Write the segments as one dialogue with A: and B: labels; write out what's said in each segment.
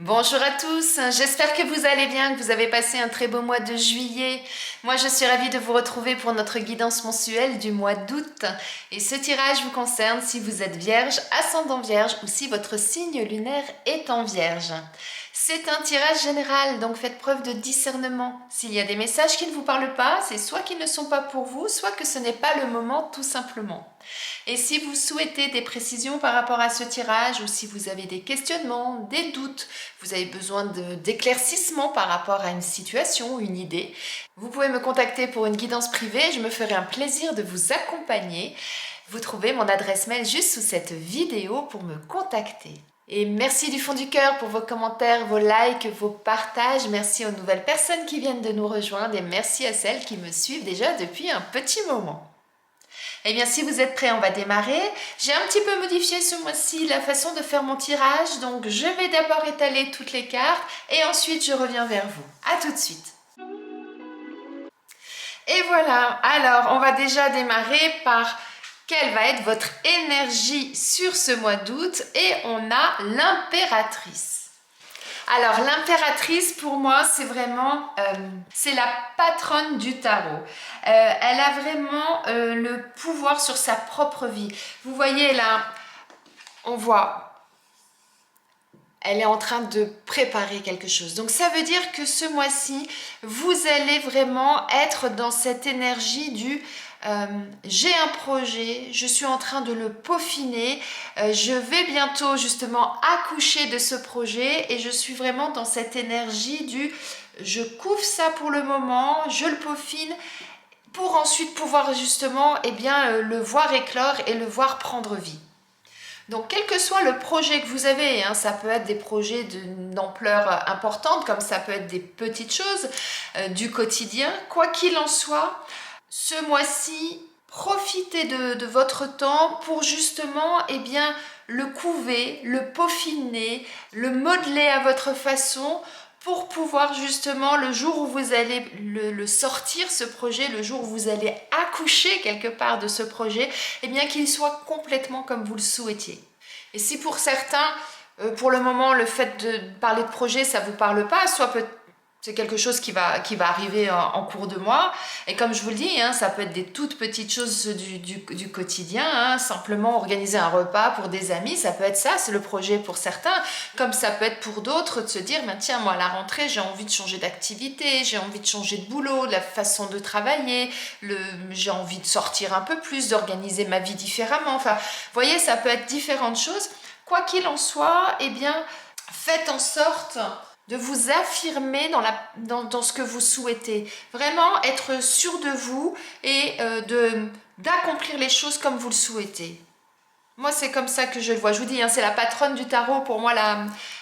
A: Bonjour à tous, j'espère que vous allez bien, que vous avez passé un très beau mois de juillet. Moi je suis ravie de vous retrouver pour notre guidance mensuelle du mois d'août. Et ce tirage vous concerne si vous êtes vierge, ascendant vierge ou si votre signe lunaire est en vierge. C'est un tirage général, donc faites preuve de discernement. S'il y a des messages qui ne vous parlent pas, c'est soit qu'ils ne sont pas pour vous, soit que ce n'est pas le moment tout simplement. Et si vous souhaitez des précisions par rapport à ce tirage ou si vous avez des questionnements, des doutes, vous avez besoin d'éclaircissement par rapport à une situation, une idée, vous pouvez me contacter pour une guidance privée, je me ferai un plaisir de vous accompagner. Vous trouvez mon adresse mail juste sous cette vidéo pour me contacter. Et merci du fond du cœur pour vos commentaires, vos likes, vos partages. Merci aux nouvelles personnes qui viennent de nous rejoindre et merci à celles qui me suivent déjà depuis un petit moment. Eh bien, si vous êtes prêts, on va démarrer. J'ai un petit peu modifié ce mois-ci la façon de faire mon tirage, donc je vais d'abord étaler toutes les cartes et ensuite je reviens vers vous. À tout de suite. Et voilà, alors on va déjà démarrer par quelle va être votre énergie sur ce mois d'août et on a l'impératrice. Alors l'impératrice pour moi c'est vraiment, c'est la patronne du tarot. Elle a vraiment le pouvoir sur sa propre vie. Vous voyez là, on voit, elle est en train de préparer quelque chose. Donc ça veut dire que ce mois-ci, vous allez vraiment être dans cette énergie du j'ai un projet, je suis en train de le peaufiner, je vais bientôt justement accoucher de ce projet et je suis vraiment dans cette énergie du je couvre ça pour le moment, je le peaufine pour ensuite pouvoir justement le voir éclore et le voir prendre vie. Donc, quel que soit le projet que vous avez, ça peut être des projets d'une ampleur importante, comme ça peut être des petites choses du quotidien, quoi qu'il en soit, ce mois-ci, profitez de votre temps pour justement le couver, le peaufiner, le modeler à votre façon pour pouvoir justement, le jour où vous allez le sortir, ce projet, le jour où vous allez accoucher quelque part de ce projet, qu'il soit complètement comme vous le souhaitiez. Et si pour certains, pour le moment, le fait de parler de projet, ça ne vous parle pas, soit c'est quelque chose qui va arriver en cours de mois. Et comme je vous le dis, ça peut être des toutes petites choses du quotidien. Simplement organiser un repas pour des amis, ça peut être ça, c'est le projet pour certains. Comme ça peut être pour d'autres de se dire, tiens, moi à la rentrée, j'ai envie de changer d'activité, j'ai envie de changer de boulot, de la façon de travailler, j'ai envie de sortir un peu plus, d'organiser ma vie différemment. Enfin, vous voyez, ça peut être différentes choses. Quoi qu'il en soit, faites en sorte de vous affirmer dans ce que vous souhaitez. Vraiment être sûr de vous et d'accomplir les choses comme vous le souhaitez. Moi, c'est comme ça que je le vois. Je vous dis, c'est la patronne du tarot, pour moi,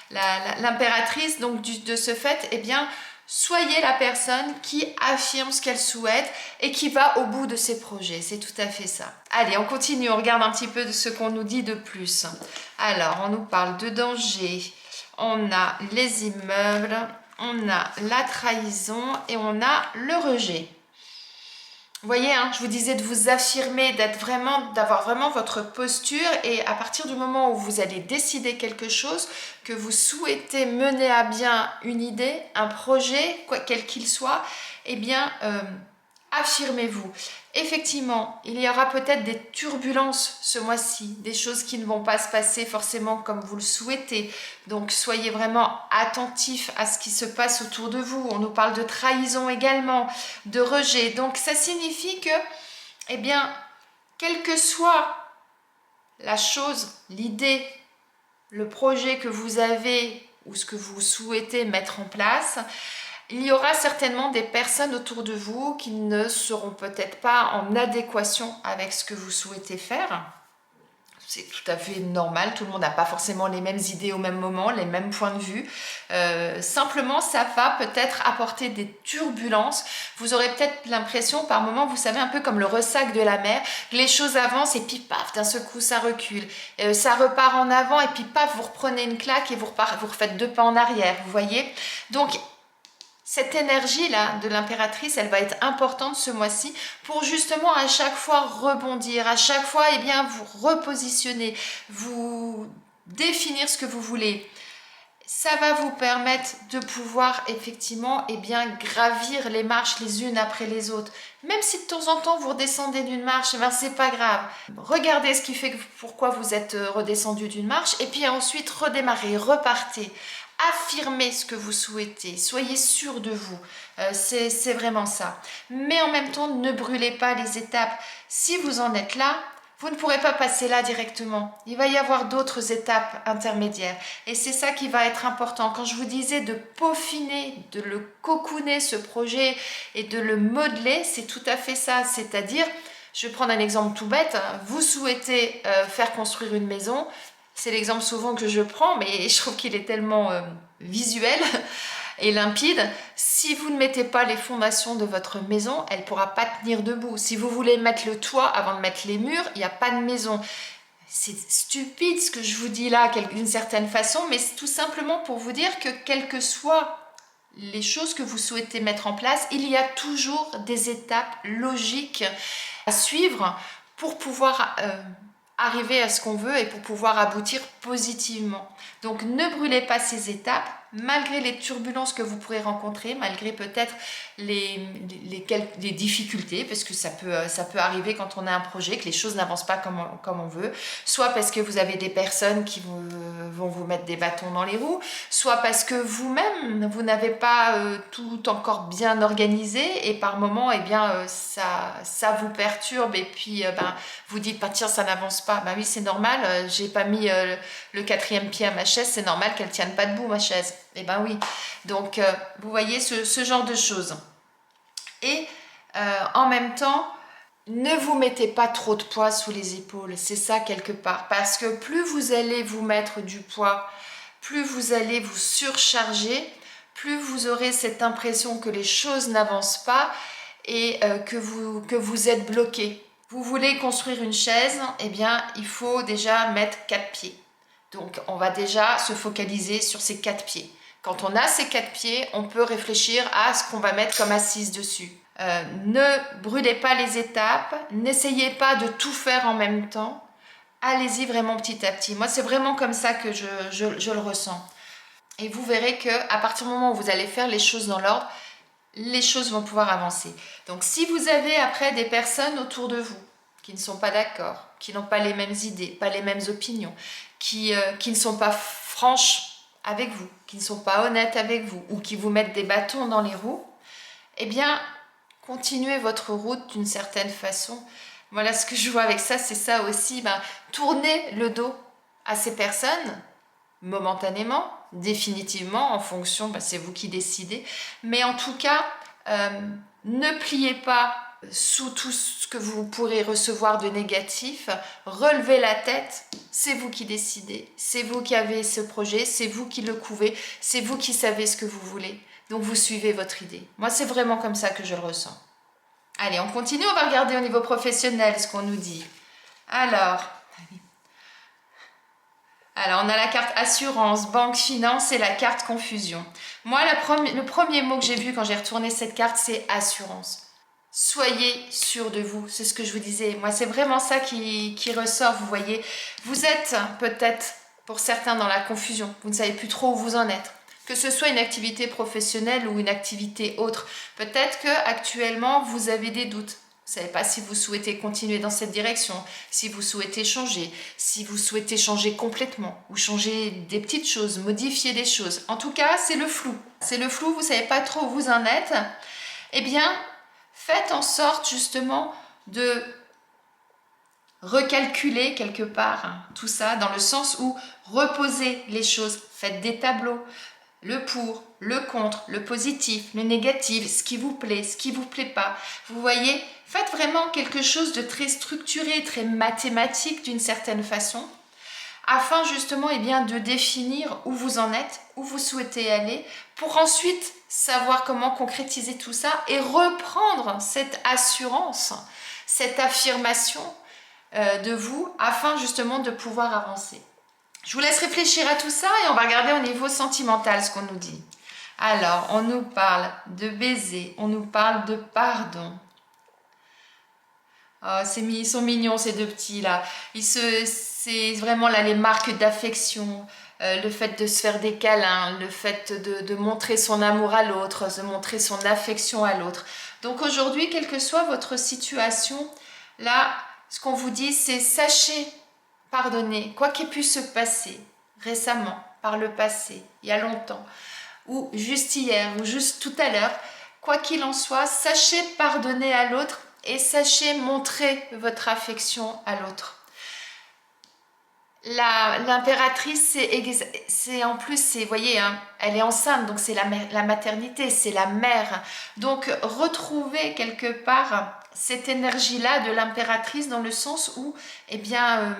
A: l'impératrice. Donc, de ce fait, soyez la personne qui affirme ce qu'elle souhaite et qui va au bout de ses projets. C'est tout à fait ça. Allez, on continue. On regarde un petit peu de ce qu'on nous dit de plus. Alors, on nous parle de danger. On a les immeubles, on a la trahison et on a le rejet. Vous voyez, je vous disais de vous affirmer, d'avoir vraiment votre posture et à partir du moment où vous allez décider quelque chose, que vous souhaitez mener à bien une idée, un projet, quel qu'il soit, affirmez-vous. Effectivement, il y aura peut-être des turbulences ce mois-ci, des choses qui ne vont pas se passer forcément comme vous le souhaitez. Donc, soyez vraiment attentifs à ce qui se passe autour de vous. On nous parle de trahison également, de rejet. Donc, ça signifie que, quelle que soit la chose, l'idée, le projet que vous avez ou ce que vous souhaitez mettre en place, il y aura certainement des personnes autour de vous qui ne seront peut-être pas en adéquation avec ce que vous souhaitez faire. C'est tout à fait normal, tout le monde n'a pas forcément les mêmes idées au même moment, les mêmes points de vue. Simplement, ça va peut-être apporter des turbulences. Vous aurez peut-être l'impression, par moments, vous savez, un peu comme le ressac de la mer, que les choses avancent et puis paf, d'un seul coup, ça recule. Ça repart en avant et puis paf, vous reprenez une claque et vous refaites 2 pas en arrière, vous voyez. Donc, cette énergie-là de l'impératrice, elle va être importante ce mois-ci pour justement à chaque fois rebondir, à chaque fois vous repositionner, vous définir ce que vous voulez. ça va vous permettre de pouvoir effectivement gravir les marches les unes après les autres. Même si de temps en temps vous redescendez d'une marche, c'est pas grave. Regardez ce qui fait pourquoi vous êtes redescendu d'une marche et puis ensuite redémarrez, repartez. Affirmez ce que vous souhaitez, soyez sûr de vous, c'est vraiment ça. Mais en même temps, ne brûlez pas les étapes. Si vous en êtes là, vous ne pourrez pas passer là directement. Il va y avoir d'autres étapes intermédiaires. Et c'est ça qui va être important. Quand je vous disais de peaufiner, de le cocooner ce projet et de le modeler, c'est tout à fait ça. C'est-à-dire, je vais prendre un exemple tout bête. Vous souhaitez faire construire une maison. C'est l'exemple souvent que je prends, mais je trouve qu'il est tellement visuel et limpide. Si vous ne mettez pas les fondations de votre maison, elle ne pourra pas tenir debout. Si vous voulez mettre le toit avant de mettre les murs, il n'y a pas de maison. C'est stupide ce que je vous dis là, d'une certaine façon, mais c'est tout simplement pour vous dire que quelles que soient les choses que vous souhaitez mettre en place, il y a toujours des étapes logiques à suivre pour pouvoir arriver à ce qu'on veut et pour pouvoir aboutir positivement. Donc ne brûlez pas ces étapes, malgré les turbulences que vous pourrez rencontrer, malgré peut-être les difficultés, parce que ça peut arriver quand on a un projet, que les choses n'avancent pas comme on veut, soit parce que vous avez des personnes qui vont vous mettre des bâtons dans les roues, soit parce que vous-même, vous n'avez pas tout encore bien organisé, et par moments, ça vous perturbe, et puis vous dites, tiens, ça n'avance pas. Oui, c'est normal, j'ai pas mis le 4e pied à ma chaise, c'est normal qu'elle tienne pas debout, ma chaise. Oui, donc vous voyez ce genre de choses. Et en même temps, ne vous mettez pas trop de poids sous les épaules, c'est ça quelque part, parce que plus vous allez vous mettre du poids, plus vous allez vous surcharger, plus vous aurez cette impression que les choses n'avancent pas et que vous êtes bloqué. Vous voulez construire une chaise, il faut déjà mettre 4 pieds. Donc on va déjà se focaliser sur ces 4 pieds. Quand on a ces 4 pieds, on peut réfléchir à ce qu'on va mettre comme assise dessus. Ne brûlez pas les étapes, n'essayez pas de tout faire en même temps. Allez-y vraiment petit à petit. Moi, c'est vraiment comme ça que je le ressens. Et vous verrez qu'à partir du moment où vous allez faire les choses dans l'ordre, les choses vont pouvoir avancer. Donc si vous avez après des personnes autour de vous qui ne sont pas d'accord, qui n'ont pas les mêmes idées, pas les mêmes opinions, qui ne sont pas franches avec vous, qui ne sont pas honnêtes avec vous, ou qui vous mettent des bâtons dans les roues, continuez votre route d'une certaine façon. Voilà ce que je vois avec ça, c'est ça aussi, tournez le dos à ces personnes, momentanément, définitivement, en fonction, c'est vous qui décidez, mais en tout cas, ne pliez pas sous tout ce que vous pourrez recevoir de négatif, relevez la tête, c'est vous qui décidez, c'est vous qui avez ce projet, c'est vous qui le couvez, c'est vous qui savez ce que vous voulez, donc vous suivez votre idée. Moi, c'est vraiment comme ça que je le ressens. Allez, on continue, on va regarder au niveau professionnel ce qu'on nous dit. Alors, on a la carte assurance, banque, finance et la carte confusion. Moi, le premier mot que j'ai vu quand j'ai retourné cette carte, c'est assurance. Soyez sûr de vous, c'est ce que je vous disais. Moi, c'est vraiment ça qui ressort, vous voyez. Vous êtes peut-être, pour certains, dans la confusion. Vous ne savez plus trop où vous en êtes. Que ce soit une activité professionnelle ou une activité autre. Peut-être qu'actuellement, vous avez des doutes. Vous ne savez pas si vous souhaitez continuer dans cette direction, si vous souhaitez changer, si vous souhaitez changer complètement ou changer des petites choses, modifier des choses. En tout cas, c'est le flou. C'est le flou, vous ne savez pas trop où vous en êtes. Faites en sorte justement de recalculer quelque part tout ça dans le sens où reposez les choses. Faites des tableaux. Le pour, le contre, le positif, le négatif, ce qui vous plaît, ce qui vous plaît pas. Vous voyez, faites vraiment quelque chose de très structuré, très mathématique d'une certaine façon, afin justement de définir où vous en êtes, où vous souhaitez aller, pour ensuite savoir comment concrétiser tout ça et reprendre cette assurance, cette affirmation de vous, afin justement de pouvoir avancer. Je vous laisse réfléchir à tout ça et on va regarder au niveau sentimental ce qu'on nous dit. Alors, on nous parle de baiser, on nous parle de pardon. Oh, ils sont mignons ces deux petits là. C'est vraiment là les marques d'affection, le fait de se faire des câlins, le fait de montrer son amour à l'autre, de montrer son affection à l'autre. Donc aujourd'hui, quelle que soit votre situation, là, ce qu'on vous dit, c'est sachez pardonner, quoi qu'il ait pu se passer récemment, par le passé, il y a longtemps, ou juste hier, ou juste tout à l'heure, quoi qu'il en soit, sachez pardonner à l'autre et sachez montrer votre affection à l'autre. L'impératrice, c'est en plus, vous voyez, hein, elle est enceinte, donc c'est la maternité, c'est la mère. Donc retrouvez quelque part cette énergie-là de l'impératrice dans le sens où, eh bien,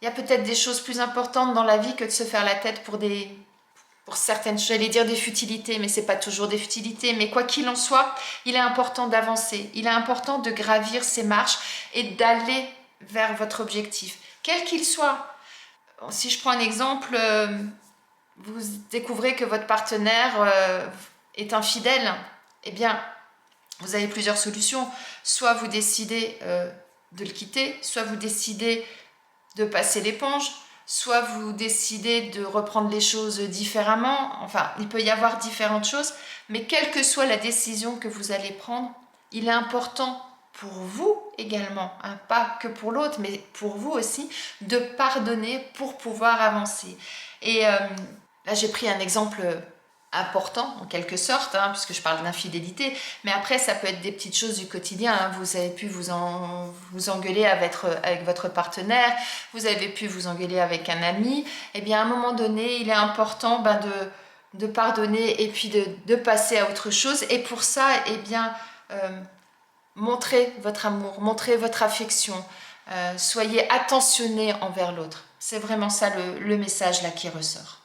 A: il y a peut-être des choses plus importantes dans la vie que de se faire la tête pour certaines choses, j'allais dire des futilités, mais c'est pas toujours des futilités. Mais quoi qu'il en soit, il est important d'avancer, il est important de gravir ces marches et d'aller vers votre objectif, quel qu'il soit. Si je prends un exemple, vous découvrez que votre partenaire est infidèle, eh bien, vous avez plusieurs solutions. Soit vous décidez de le quitter, soit vous décidez de passer l'éponge, soit vous décidez de reprendre les choses différemment. Enfin, il peut y avoir différentes choses, mais quelle que soit la décision que vous allez prendre, il est important pour vous également, hein, pas que pour l'autre, mais pour vous aussi, de pardonner pour pouvoir avancer. Et là, j'ai pris un exemple important, en quelque sorte, hein, puisque je parle d'infidélité, mais après, ça peut être des petites choses du quotidien. Hein. Vous avez pu vous engueuler avec votre partenaire, vous avez pu vous engueuler avec un ami. Eh bien, à un moment donné, il est important de pardonner et puis de passer à autre chose. Et pour ça, eh bien, montrez votre amour, montrez votre affection, soyez attentionné envers l'autre. C'est vraiment ça le message là qui ressort.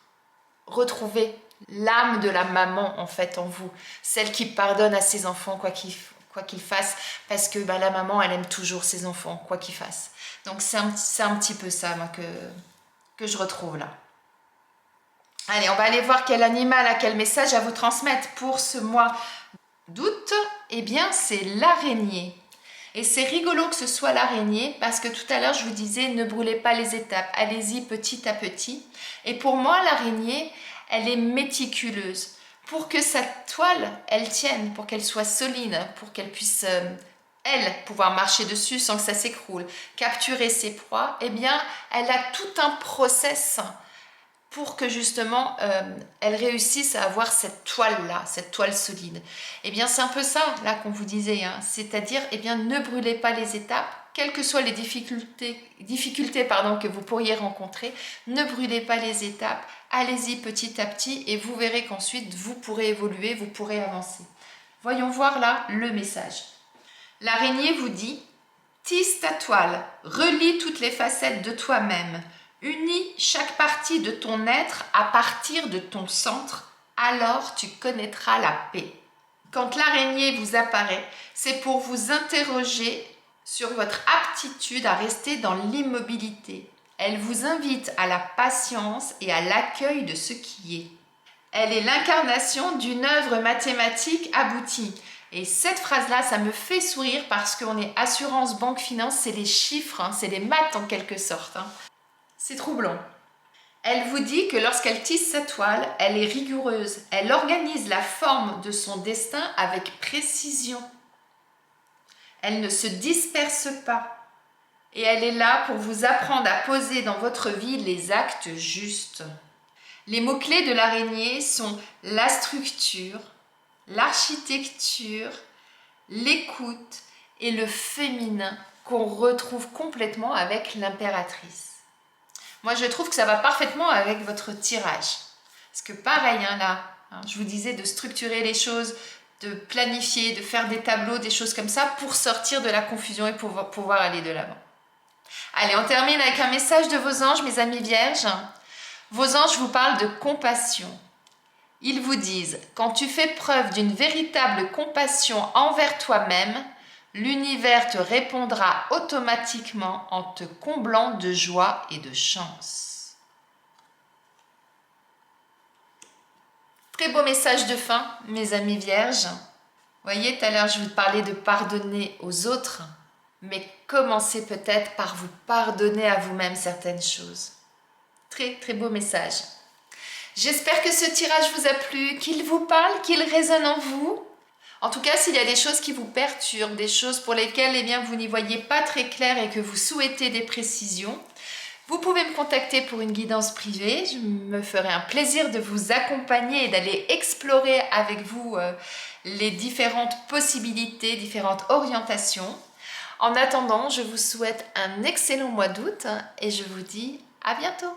A: Retrouvez l'âme de la maman en fait en vous, celle qui pardonne à ses enfants quoi qu'ils fassent, parce que la maman elle aime toujours ses enfants quoi qu'ils fassent. Donc c'est un petit peu ça moi, que je retrouve là. Allez, on va aller voir quel animal a quel message à vous transmettre pour ce mois d'août. Eh bien, c'est l'araignée. Et c'est rigolo que ce soit l'araignée parce que tout à l'heure, je vous disais, ne brûlez pas les étapes. Allez-y petit à petit. Et pour moi, l'araignée, elle est méticuleuse. Pour que sa toile, elle tienne, pour qu'elle soit solide, pour qu'elle puisse, elle, pouvoir marcher dessus sans que ça s'écroule, capturer ses proies, eh bien, elle a tout un process pour que justement elle réussisse à avoir cette toile-là, cette toile solide. Eh bien, c'est un peu ça, là, qu'on vous disait, hein. C'est-à-dire, eh bien, ne brûlez pas les étapes, quelles que soient les difficultés que vous pourriez rencontrer, ne brûlez pas les étapes, allez-y petit à petit et vous verrez qu'ensuite, vous pourrez évoluer, vous pourrez avancer. Voyons voir là le message. L'araignée vous dit « Tisse ta toile, relie toutes les facettes de toi-même, unis chaque partie de ton être à partir de ton centre, alors tu connaîtras la paix. » Quand l'araignée vous apparaît, c'est pour vous interroger sur votre aptitude à rester dans l'immobilité. Elle vous invite à la patience et à l'accueil de ce qui est. Elle est l'incarnation d'une œuvre mathématique aboutie. Et cette phrase-là, ça me fait sourire parce qu'on est assurance, banque, finance, c'est les chiffres, hein, c'est les maths en quelque sorte. Hein. C'est troublant. Elle vous dit que lorsqu'elle tisse sa toile, elle est rigoureuse. Elle organise la forme de son destin avec précision. Elle ne se disperse pas. Et elle est là pour vous apprendre à poser dans votre vie les actes justes. Les mots-clés de l'araignée sont la structure, l'architecture, l'écoute et le féminin qu'on retrouve complètement avec l'impératrice. Moi, je trouve que ça va parfaitement avec votre tirage. Parce que pareil, hein, là, hein, je vous disais de structurer les choses, de planifier, de faire des tableaux, des choses comme ça pour sortir de la confusion et pour pouvoir aller de l'avant. Allez, on termine avec un message de vos anges, mes amis vierges. Vos anges vous parlent de compassion. Ils vous disent, quand tu fais preuve d'une véritable compassion envers toi-même, l'univers te répondra automatiquement en te comblant de joie et de chance. Très beau message de fin, mes amis vierges. Vous voyez, tout à l'heure, je vous parlais de pardonner aux autres, mais commencez peut-être par vous pardonner à vous-même certaines choses. Très très beau message. J'espère que ce tirage vous a plu, qu'il vous parle, qu'il résonne en vous. En tout cas, s'il y a des choses qui vous perturbent, des choses pour lesquelles eh bien, vous n'y voyez pas très clair et que vous souhaitez des précisions, vous pouvez me contacter pour une guidance privée. Je me ferai un plaisir de vous accompagner et d'aller explorer avec vous les différentes possibilités, différentes orientations. En attendant, je vous souhaite un excellent mois d'août et je vous dis à bientôt.